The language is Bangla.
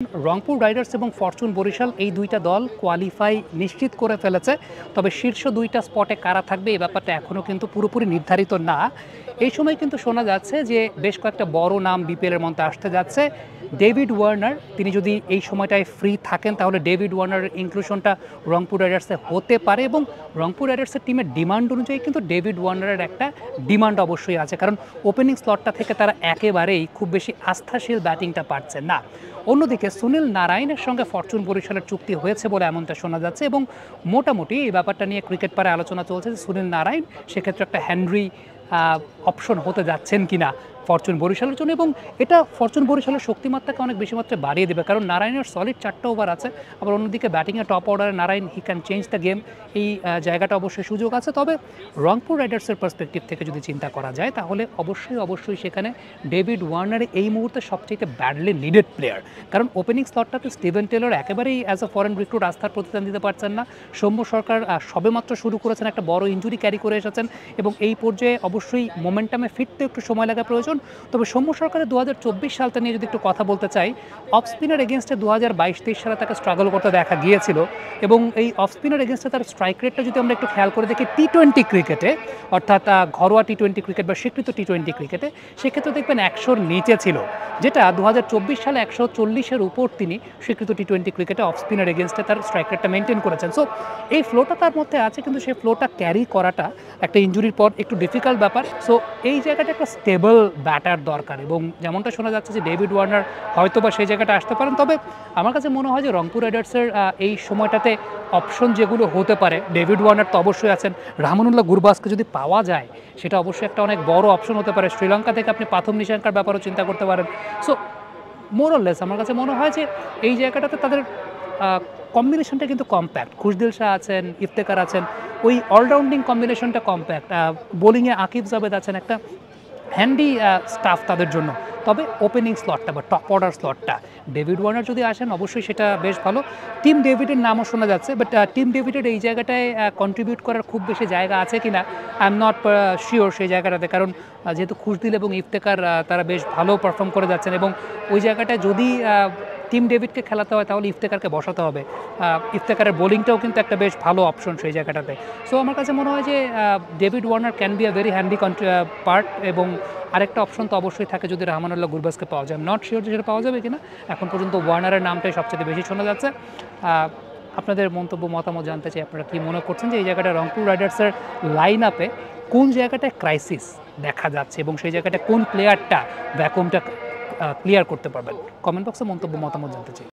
রংপুর রাইডার্স এবং ফরচুন বরিশাল এই দুইটা দল কোয়ালিফাই নিশ্চিত করে ফেলেছে, তবে শীর্ষ দুইটা স্পটে কারা থাকবে এই ব্যাপারটা এখনও কিন্তু পুরোপুরি নির্ধারিত না। এই সময় কিন্তু শোনা যাচ্ছে যে বেশ কয়েকটা বড় নাম বিপিএলের মধ্যে আসতে যাচ্ছে। ডেভিড ওয়ার্নার, তিনি যদি এই সময়টায় ফ্রি থাকেন তাহলে ডেভিড ওয়ার্নারের ইনক্লুশনটা রংপুর রাইডার্সে হতে পারে, এবং রংপুর রাইডার্সের টিমের ডিমান্ড অনুযায়ী কিন্তু ডেভিড ওয়ার্নারের একটা ডিমান্ড অবশ্যই আছে, কারণ ওপেনিং স্লটটা থেকে তারা একেবারেই খুব বেশি আস্থাশীল ব্যাটিংটা পারছে না। অন্যদিকে সুনীল নারায়ণের সঙ্গে ফরচুন বরিশালের চুক্তি হয়েছে বলে এমনটা শোনা যাচ্ছে, এবং মোটামুটি এই ব্যাপারটা নিয়ে ক্রিকেট পাড়ে আলোচনা চলছে যে সুনীল নারায়ণ সেক্ষেত্রে একটা হেনরি অপশন হতে যাচ্ছেন কিনা ফরচুন বরিশালের জন্য, এবং এটা ফরচুন বরিশালের শক্তিমাত্রাকে অনেক বেশি মাত্রায় বাড়িয়ে দেবে, কারণ নারায়ণের সলিড 4টা ওভার আছে। আবার অন্যদিকে ব্যাটিংয়ে টপ অর্ডারে Narayan, he can change the game, এই জায়গাটা অবশ্যই সুযোগ আছে। তবে রংপুর রাইডার্সের পার্সপেক্টিভ থেকে যদি চিন্তা করা যায় তাহলে অবশ্যই সেখানে ডেভিড ওয়ার্নার এই মুহূর্তে সবচেয়ে ব্যাডলি নিডেড প্লেয়ার, কারণ ওপেনিং স্লটটাতে স্টিভেন টেলর একেবারেই অ্যাজ আ ফরেন রিক্রুট আস্থার প্রতিদান দিতে পারছেন না। সৌম্য সরকার সবেমাত্র শুরু করেছেন, একটা বড় ইঞ্জুরি ক্যারি করে এসেছেন, এবং এই পর্যায়ে অবশ্যই মোমেন্টামে ফিরতে একটু সময় লাগা প্রয়োজন। তবে সৌম্য সরকারের 2024 সালটা নিয়ে যদি একটু কথা বলতে চাই, অফ স্পিনার এগেনস্টে 2022-23 সালে তাকে স্ট্রাগল করতে দেখা গিয়েছিল, এবং এই অফ স্পিনার এগেনস্টে তার স্ট্রাইক রেটটা যদি আমরা একটু খেয়াল করে দেখি টি-20 ক্রিকেটে, অর্থাৎ ঘরোয়া টি-20 ক্রিকেট বা স্বীকৃত টি-20 ক্রিকেটে, সেক্ষেত্রে দেখবেন 100-র নিচে ছিল, যেটা 2024 সালে 140-এর উপর তিনি স্বীকৃত টি-20 ক্রিকেটে অফ স্পিনার এগেনস্টে তার স্ট্রাইক রেটটা মেনটেন করেছেন। সো এই ফ্লোটা তার মধ্যে আছে, কিন্তু সেই ফ্লোটা ক্যারি করাটা একটা ইঞ্জুরির পর একটু ডিফিকাল্ট ব্যাপার। সো এই জায়গাটা একটা স্টেবল ব্যাটার দরকার, এবং যেমনটা শোনা যাচ্ছে যে ডেভিড ওয়ার্নার হয়তো বা সেই জায়গাটা আসতে পারেন। তবে আমার কাছে মনে হয় যে রংপুর রাইডার্সের এই সময়টাতে অপশন যেগুলো হতে পারে, ডেভিড ওয়ার্নার তো অবশ্যই আছেন, রাহমানুল্লাহ গুরবাজকে যদি পাওয়া যায় সেটা অবশ্যই একটা অনেক বড় অপশন হতে পারে। শ্রীলঙ্কা থেকে আপনি প্রথম নিশাঙ্কার ব্যাপারেও চিন্তা করতে পারেন। সো মোরলেস আমার কাছে মনে হয় যে এই জায়গাটাতে তাদের কম্বিনেশনটা কিন্তু কম্প্যাক্ট। খুশদিল শাহ আছেন, ইফতেকার আছেন, ওই অলরাউন্ডিং কম্বিনেশনটা কম্প্যাক্ট। বোলিংয়ে আকিব জাভেদ আছেন, একটা হ্যান্ডি স্টাফ তাদের জন্য। তবে ওপেনিং স্লটটা বা টপ অর্ডার স্লটটা ডেভিড ওয়ার্নার যদি আসেন অবশ্যই সেটা বেশ ভালো। টিম ডেভিডের নামও শোনা যাচ্ছে, বাট টিম ডেভিডের এই জায়গাটায় কন্ট্রিবিউট করার খুব বেশি জায়গা আছে কিনা আই এম নট শিওর সেই জায়গাটাতে, কারণ যেহেতু খুশদিল এবং ইফতেকার তারা বেশ ভালো পারফর্ম করে যাচ্ছেন, এবং ওই জায়গাটায় যদি টিম ডেভিডকে খেলাতে হয় তাহলে ইফতেকারকে বসাতে হবে। ইফতেকারের বোলিংটাও কিন্তু একটা বেশ ভালো অপশন সেই জায়গাটাতে। সো আমার কাছে মনে হয় যে David Warner can be a very handy part, এবং আরেকটা অপশন তো অবশ্যই থাকে যদি রাহমানুল্লাহ গুরবাজকে পাওয়া যায়। নট শিওর যে সেটা পাওয়া যাবে কিনা, এখন পর্যন্ত ওয়ার্নারের নামটাই সবচেয়ে বেশি শোনা যাচ্ছে। আপনাদের মন্তব্য মতামত জানতে চাই, আপনারা কি মনে করছেন যে এই জায়গাটা রংপুর রাইডার্সের লাইন আপে কোন জায়গাটায় ক্রাইসিস দেখা যাচ্ছে, এবং সেই জায়গাটা কোন প্লেয়ারটা ভ্যাকুমটা ক্লিয়ার করতে পারবেন? কমেন্ট বক্সে মন্তব্য মতামত জানতে চাই।